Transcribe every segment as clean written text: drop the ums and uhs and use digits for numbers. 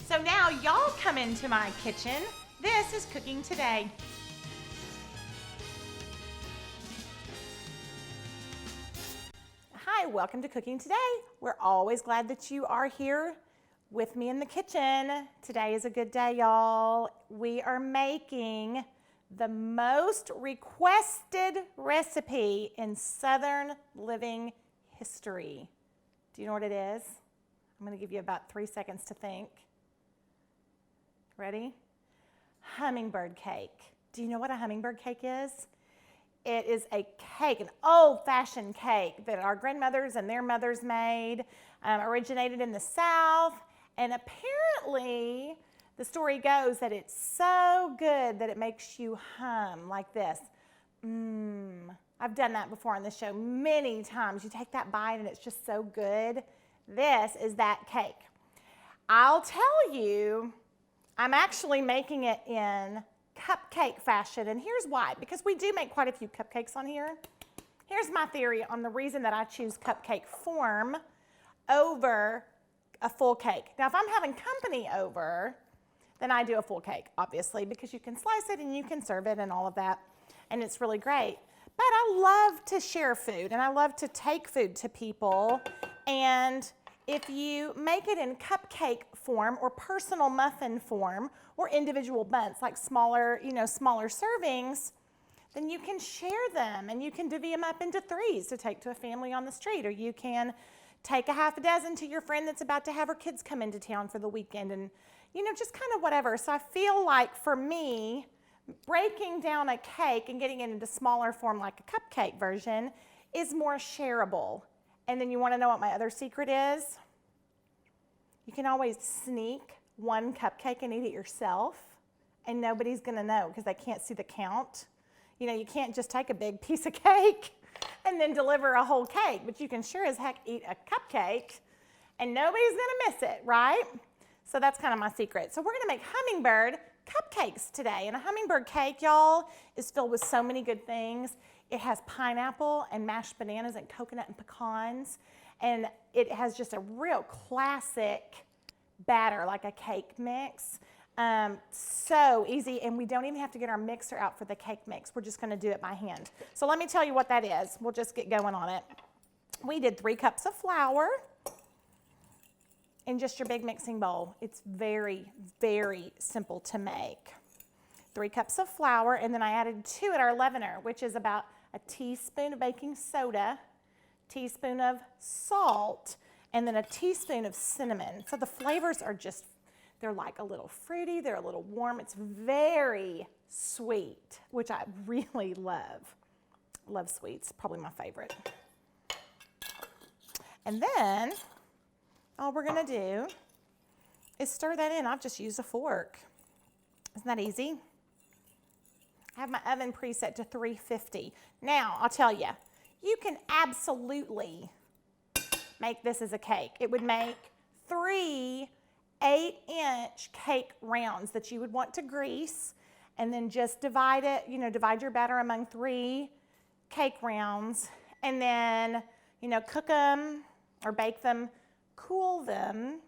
So now y'all come into my kitchen. This is Cooking Today. Hi, welcome to Cooking Today. We're always glad that you are here with me in the kitchen. Today is a good day, y'all. We are making the most requested recipe in Southern living history. Do you know what it is? I'm going to give you about 3 seconds to think. Ready? Hummingbird cake. Do you know what a hummingbird cake is? It is a cake, an old-fashioned cake that our grandmothers and their mothers made, originated in the South, and apparently the story goes that it's so good that it makes you hum like this. I've done that before on the show many times. You take that bite and it's just so good. This is that cake. I'll tell you, I'm actually making it in cupcake fashion, and here's why. Because we do make quite a few cupcakes on here. Here's my theory on the reason that I choose cupcake form over a full cake. Now, if I'm having company over, then I do a full cake, obviously, because you can slice it and you can serve it and all of that, and it's really great. But I love to share food, and I love to take food to people, and if you make it in cupcake form or personal muffin form or individual buns, like smaller servings, then you can share them and you can divvy them up into 3s to take to a family on the street, or you can take a half a dozen to your friend that's about to have her kids come into town for the weekend, and just kind of whatever. So I feel like for me, breaking down a cake and getting it into smaller form like a cupcake version is more shareable. And then you want to know what my other secret is? You can always sneak one cupcake and eat it yourself, and nobody's going to know because they can't see the count. You can't just take a big piece of cake and then deliver a whole cake, but you can sure as heck eat a cupcake and nobody's going to miss it, right? So that's kind of my secret. So we're going to make hummingbird cupcakes today, and a hummingbird cake, y'all, is filled with so many good things. It has pineapple and mashed bananas and coconut and pecans, and it has just a real classic batter, like a cake mix. So easy, and we don't even have to get our mixer out for the cake mix. We're just going to do it by hand. So let me tell you what that is. We'll just get going on it. We did 3 cups of flour in just your big mixing bowl. It's very, very simple to make. 3 cups of flour, and then I added to it our leavener, which is about a teaspoon of baking soda, teaspoon of salt, and then a teaspoon of cinnamon. So the flavors are just, they're like a little fruity, they're a little warm. It's very sweet, which I really love. Love sweets, probably my favorite. And then all we're gonna do is stir that in. I've just used a fork. Isn't that easy? I have my oven preset to 350. Now, I'll tell you, you can absolutely make this as a cake. It would make 3 8-inch cake rounds that you would want to grease, and then just divide it, divide your batter among 3 cake rounds, and then, cook them or bake them, cool them,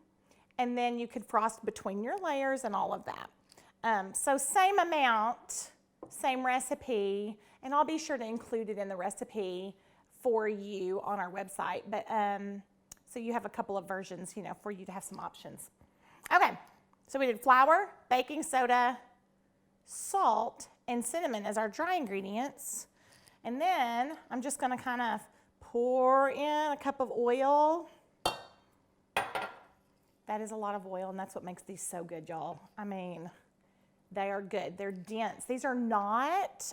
and then you could frost between your layers and all of that. So same amount, same recipe, and I'll be sure to include it in the recipe for you on our website. But so you have a couple of versions, for you to have some options. Okay, so we did flour, baking soda, salt, and cinnamon as our dry ingredients. And then I'm just going to kind of pour in a cup of oil. That is a lot of oil, and that's what makes these so good, y'all. I mean, they are good. They're dense. These are not,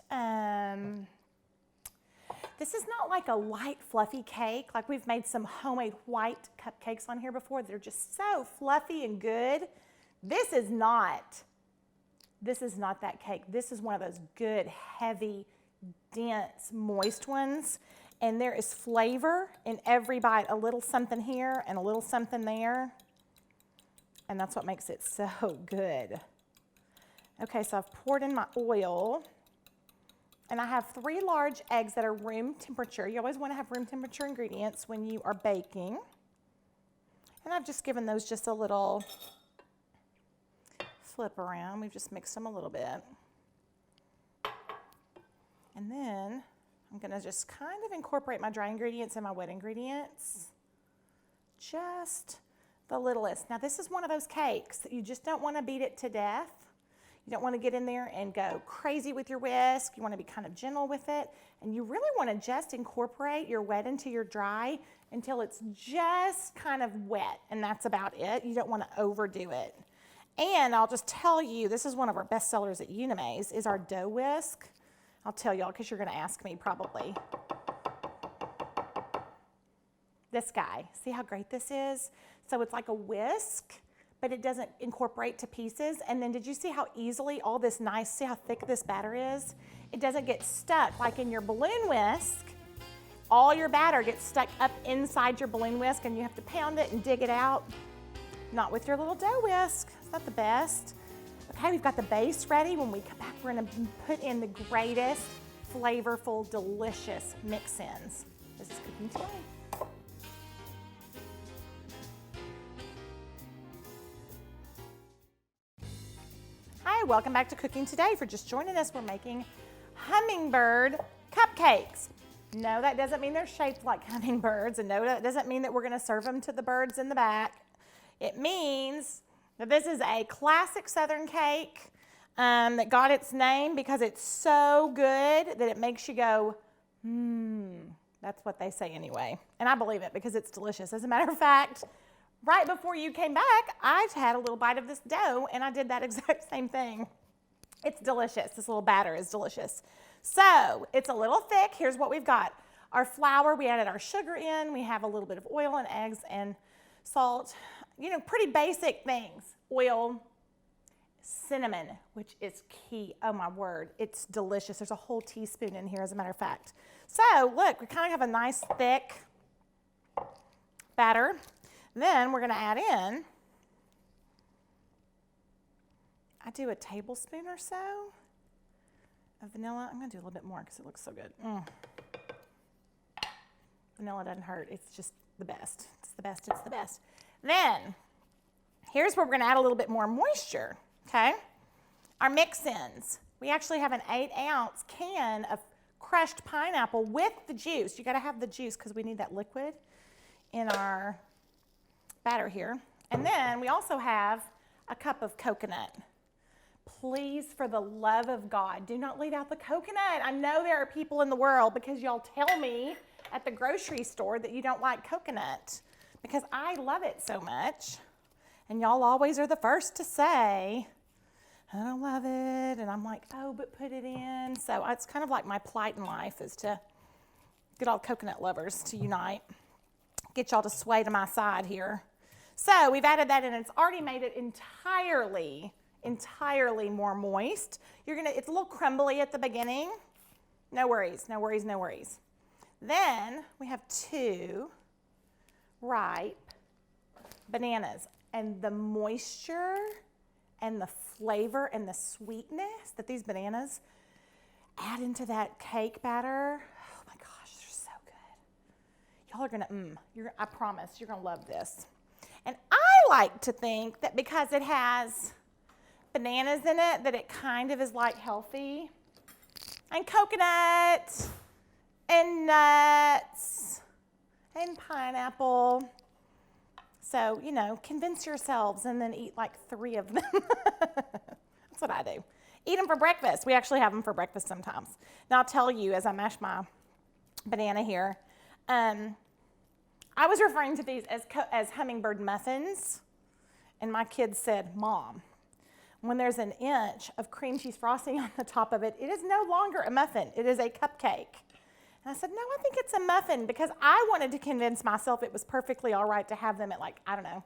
this is not like a light, fluffy cake. Like we've made some homemade white cupcakes on here before. They're just so fluffy and good. This is not that cake. This is one of those good, heavy, dense, moist ones. And there is flavor in every bite. A little something here and a little something there. And that's what makes it so good. Okay, so I've poured in my oil. And I have 3 large eggs that are room temperature. You always want to have room temperature ingredients when you are baking. And I've just given those just a little flip around. We've just mixed them a little bit. And then I'm gonna just kind of incorporate my dry ingredients and my wet ingredients. Just the littlest. Now this is one of those cakes that you just don't wanna beat it to death. You don't wanna get in there and go crazy with your whisk. You wanna be kind of gentle with it. And you really wanna just incorporate your wet into your dry until it's just kind of wet, and that's about it. You don't wanna overdo it. And I'll just tell you, this is one of our best sellers at Unimaze, is our dough whisk. I'll tell y'all because you're gonna ask me probably. This guy, see how great this is? So it's like a whisk, but it doesn't incorporate to pieces. And then did you see how easily all this nice, see how thick this batter is? It doesn't get stuck like in your balloon whisk. All your batter gets stuck up inside your balloon whisk and you have to pound it and dig it out. Not with your little dough whisk. It's not the best. Okay, we've got the base ready. When we come back, we're gonna put in the greatest, flavorful, delicious mix-ins. This is Cooking Today. Hi, welcome back to Cooking Today. For just joining us, we're making hummingbird cupcakes. No, that doesn't mean they're shaped like hummingbirds, and no, that doesn't mean that we're gonna serve them to the birds in the back. It means that this is a classic Southern cake that got its name because it's so good that it makes you go, that's what they say anyway. And I believe it because it's delicious. As a matter of fact, right before you came back, I had a little bite of this dough and I did that exact same thing. It's delicious. This little batter is delicious. So it's a little thick. Here's what we've got. Our flour, we added our sugar in. We have a little bit of oil and eggs and salt. You know, pretty basic things. Oil, cinnamon, which is key. Oh my word, it's delicious. There's a whole teaspoon in here, as a matter of fact. So look, we kind of have a nice thick batter. Then we're gonna add in, I do a tablespoon or so of vanilla. I'm gonna do a little bit more because it looks so good. Vanilla doesn't hurt, it's just the best. It's the best, it's the best. Then, here's where we're gonna add a little bit more moisture, okay? Our mix-ins. We actually have an 8-ounce can of crushed pineapple with the juice. You gotta have the juice because we need that liquid in our batter here. And then we also have a cup of coconut. Please, for the love of God, do not leave out the coconut. I know there are people in the world, because y'all tell me at the grocery store that you don't like coconut, because I love it so much. And y'all always are the first to say, I don't love it. And I'm like, oh, but put it in. So it's kind of like my plight in life is to get all coconut lovers to unite, get y'all to sway to my side here. So we've added that in. It's already made it entirely more moist. It's a little crumbly at the beginning. No worries, no worries, no worries. Then we have 2 ripe bananas, and the moisture and the flavor and the sweetness that these bananas add into that cake batter. Oh my gosh, they're so good. Y'all are gonna, I promise, you're gonna love this. And I like to think that because it has bananas in it, that it kind of is like healthy. And coconut, and nuts, and pineapple. So, you know, convince yourselves and then eat like 3 of them. That's what I do. Eat them for breakfast. We actually have them for breakfast sometimes. Now I'll tell you as I mash my banana here, I was referring to these as hummingbird muffins, and my kids said, Mom, when there's an inch of cream cheese frosting on the top of it, it is no longer a muffin, it is a cupcake. And I said, no, I think it's a muffin, because I wanted to convince myself it was perfectly all right to have them at like, I don't know,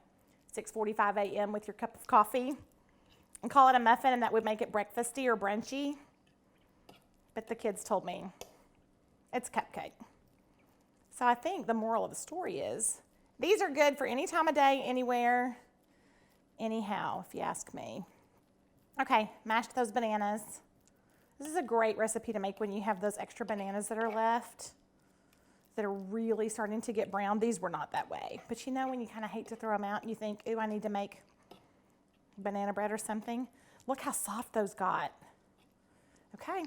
6:45 a.m. with your cup of coffee and call it a muffin, and that would make it breakfasty or brunchy. But the kids told me it's cupcake. So I think the moral of the story is these are good for any time of day, anywhere, anyhow, if you ask me. Okay, mashed those bananas. This is a great recipe to make when you have those extra bananas that are left that are really starting to get brown. These were not that way. But you know when you kind of hate to throw them out, you think, ooh, I need to make banana bread or something. Look how soft those got. Okay.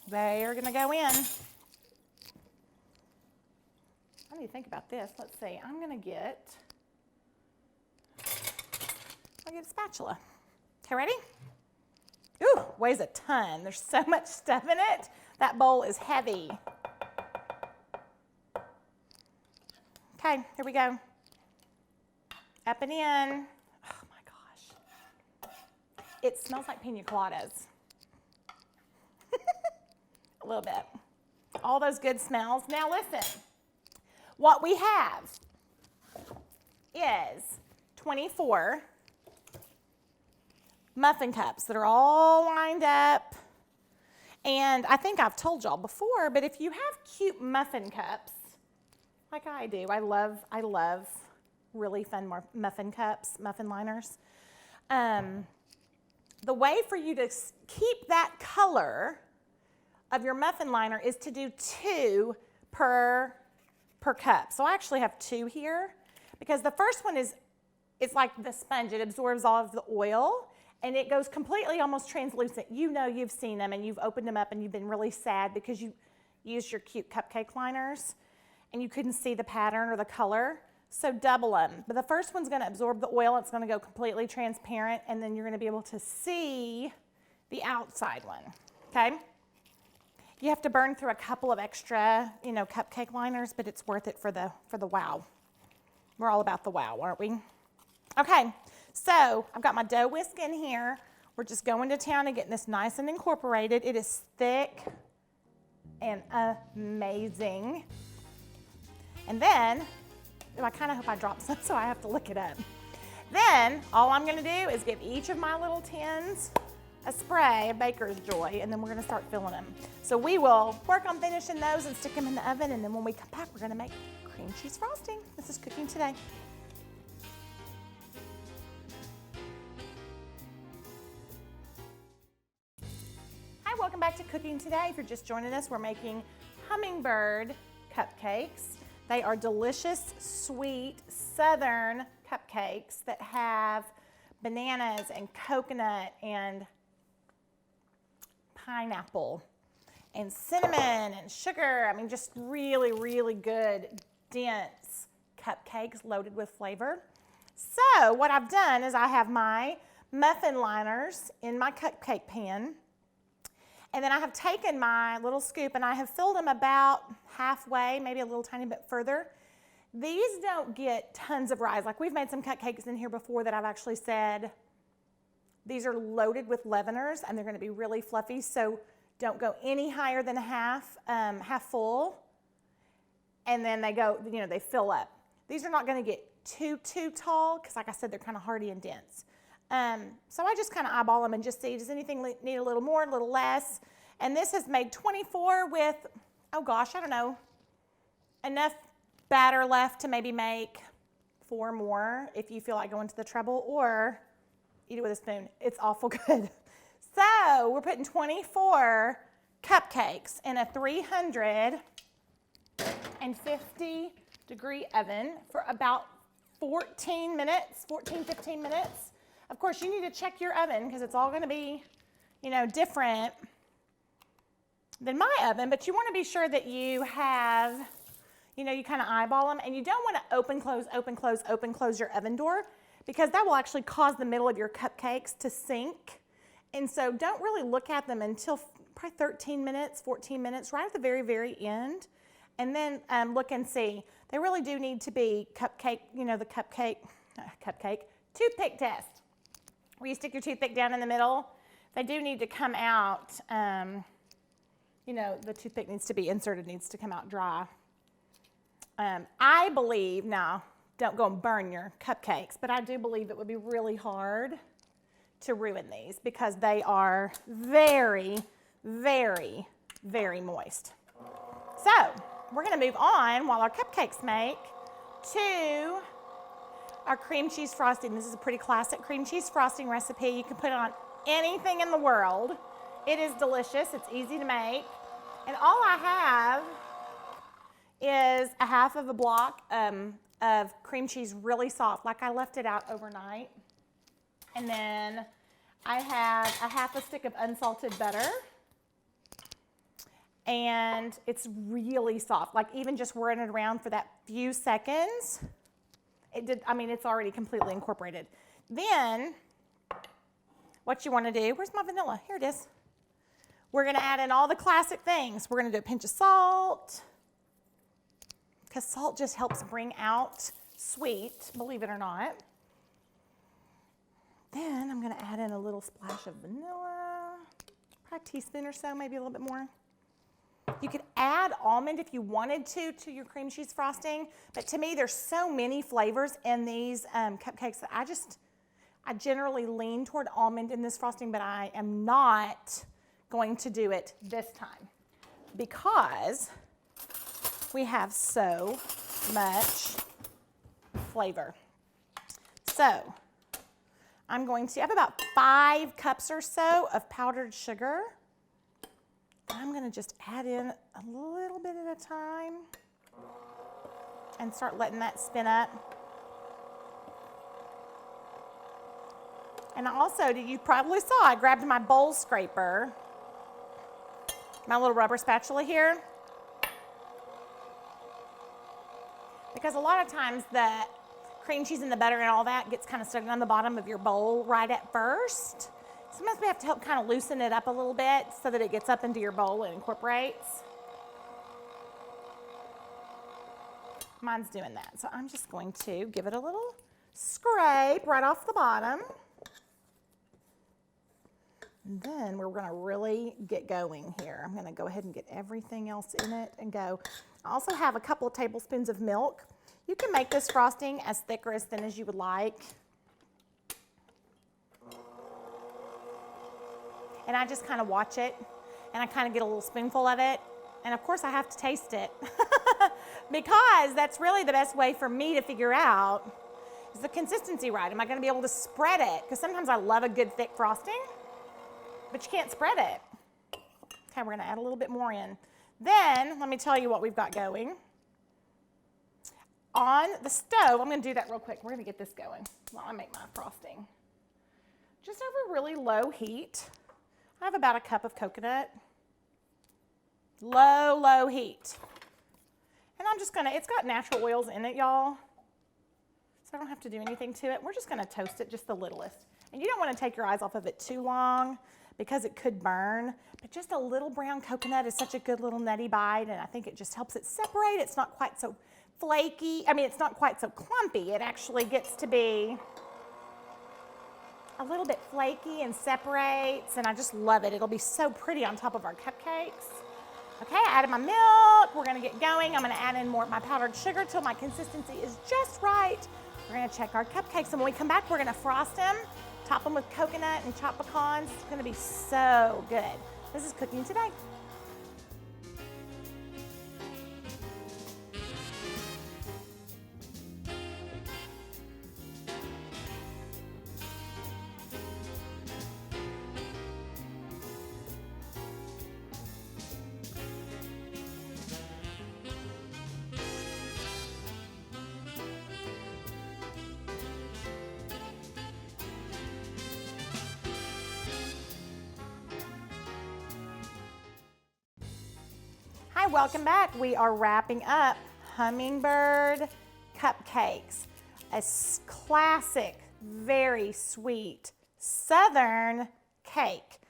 They are gonna go in. I need to think about this. Let's see, I'll get a spatula. Okay, ready? Ooh, weighs a ton. There's so much stuff in it. That bowl is heavy. Okay, here we go. Up and in. Oh my gosh. It smells like pina coladas. A little bit. All those good smells. Now listen, what we have is 24 muffin cups that are all lined up. And I think I've told y'all before, but if you have cute muffin cups, like I do, I love really fun muffin cups, muffin liners. The way for you to keep that color of your muffin liner is to do 2 per cup. So I actually have 2 here because the first one it's like the sponge. It absorbs all of the oil and it goes completely almost translucent. You know you've seen them and you've opened them up and you've been really sad because you used your cute cupcake liners and you couldn't see the pattern or the color. So double them. But the first one's gonna absorb the oil. It's gonna go completely transparent and then you're gonna be able to see the outside one, okay? You have to burn through a couple of extra, cupcake liners, but it's worth it for the wow. We're all about the wow, aren't we? Okay, so I've got my dough whisk in here. We're just going to town and getting this nice and incorporated. It is thick and amazing. And then, I kind of hope I dropped some, so I have to look it up. Then, all I'm gonna do is give each of my little tins a spray of Baker's Joy, and then we're gonna start filling them. So we will work on finishing those and stick them in the oven, and then when we come back, we're gonna make cream cheese frosting. This is Cooking Today. Hi, welcome back to Cooking Today. If you're just joining us, we're making Hummingbird Cupcakes. They are delicious, sweet, southern cupcakes that have bananas and coconut and pineapple and cinnamon and sugar. I mean, just really, really good, dense cupcakes loaded with flavor. So what I've done is I have my muffin liners in my cupcake pan. And then I have taken my little scoop and I have filled them about halfway, maybe a little tiny bit further. These don't get tons of rise. Like we've made some cupcakes in here before that I've actually said, these are loaded with leaveners and they're gonna be really fluffy, so don't go any higher than half full. And then they go, they fill up. These are not gonna get too tall, because like I said, they're kind of hardy and dense. So I just kind of eyeball them and just see, does anything need a little more, a little less? And this has made 24 with, oh gosh, I don't know, enough batter left to maybe make 4 more if you feel like going to the trouble, or eat it with a spoon. It's awful good. So we're putting 24 cupcakes in a 350 degree oven for about 15 minutes. Of course, you need to check your oven because it's all going to be, different than my oven, but you want to be sure that you have, you kind of eyeball them, and you don't want to open, close your oven door, because that will actually cause the middle of your cupcakes to sink. And so don't really look at them until probably 13 minutes, 14 minutes, right at the very, very end. And then look and see. They really do need to be cupcake, the toothpick test, where you stick your toothpick down in the middle. They do need to come out, the toothpick needs to be inserted, needs to come out dry. I believe, now, don't go and burn your cupcakes, but I do believe it would be really hard to ruin these because they are very, very, very moist. So we're going to move on while our cupcakes make to our cream cheese frosting. This is a pretty classic cream cheese frosting recipe. You can put it on anything in the world. It is delicious. It's easy to make. And all I have is a half of a block of of cream cheese really soft, like I left it out overnight. And then I have a half a stick of unsalted butter. And it's really soft, like even just whirring it around for that few seconds, it's already completely incorporated. Then, what you want to do, where's my vanilla? Here it is. We're going to add in all the classic things. We're going to do a pinch of salt, because salt just helps bring out sweet, believe it or not. Then I'm going to add in a little splash of vanilla, probably a teaspoon or so, maybe a little bit more. You could add almond if you wanted to your cream cheese frosting, but to me there's so many flavors in these cupcakes that I generally lean toward almond in this frosting, but I am not going to do it this time because we have so much flavor. So I have about 5 cups or so of powdered sugar. I'm going to just add in a little bit at a time and start letting that spin up. And also, you probably saw, I grabbed my bowl scraper, my little rubber spatula here, because a lot of times the cream cheese and the butter and all that gets kind of stuck on the bottom of your bowl right at first. Sometimes we have to help kind of loosen it up a little bit so that it gets up into your bowl and incorporates. Mine's doing that. So I'm just going to give it a little scrape right off the bottom. And then we're going to really get going here. I'm going to go ahead and get everything else in it and go. I also have a couple of tablespoons of milk. You can make this frosting as thick or as thin as you would like. And I just kind of watch it, and I kind of get a little spoonful of it. And of course I have to taste it because that's really the best way for me to figure out, is the consistency right? Am I going to be able to spread it? Because sometimes I love a good thick frosting, but you can't spread it. Okay, we're going to add a little bit more in. Then let me tell you what we've got going. On the stove, I'm going to do that real quick. We're going to get this going while I make my frosting. Just over really low heat. I have about a cup of coconut. Low heat. And I'm just it's got natural oils in it, y'all. So I don't have to do anything to it. We're just gonna toast it just the littlest. And you don't wanna take your eyes off of it too long because it could burn. But just a little brown coconut is such a good little nutty bite, and I think it just helps it separate. It's not quite so flaky. It's not quite so clumpy. It actually gets to be a little bit flaky and separates, and I just love it. It'll be so pretty on top of our cupcakes. Okay, I added my milk. We're gonna get going. I'm gonna add in more of my powdered sugar till my consistency is just right. We're gonna check our cupcakes, and when we come back, we're gonna frost them, top them with coconut and chopped pecans. It's gonna be so good. This is Cooking Today. Hi, welcome back. We are wrapping up Hummingbird Cupcakes, a classic, very sweet Southern cake.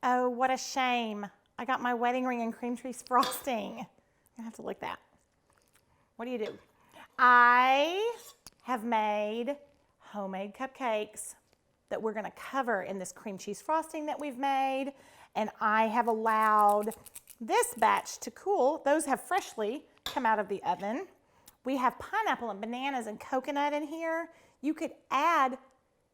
Oh, what a shame. I got my wedding ring and cream cheese frosting. I have to lick that. What do you do? I have made homemade cupcakes that we're gonna cover in this cream cheese frosting that we've made, and I have allowed this batch to cool. Those have freshly come out of the oven. We have pineapple and bananas and coconut in here. You could add,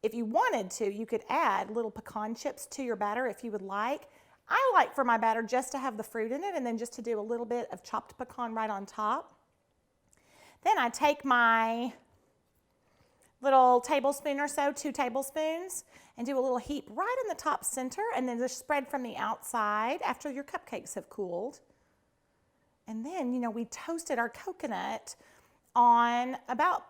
if you wanted to, you could add little pecan chips to your batter if you would like. I like for my batter just to have the fruit in it and then just to do a little bit of chopped pecan right on top. Then I take my little tablespoon or so, 2 tablespoons, and do a little heap right in the top center, and then just spread from the outside after your cupcakes have cooled. And then, we toasted our coconut on about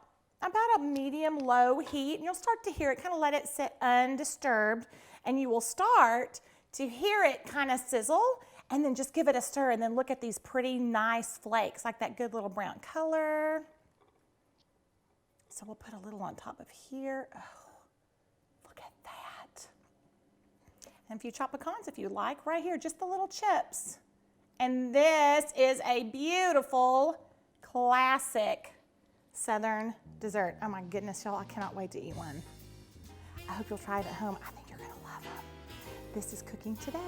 a medium-low heat, and you'll start to hear it, kind of let it sit undisturbed, and you will start to hear it kind of sizzle, and then just give it a stir, and then look at these pretty nice flakes, like that good little brown color. So we'll put a little on top of here. Oh, look at that. And a few chopped pecans if you like, right here, just the little chips. And this is a beautiful, classic Southern dessert. Oh my goodness, y'all, I cannot wait to eat one. I hope you'll try it at home. I think you're gonna love them. This is Cooking Today.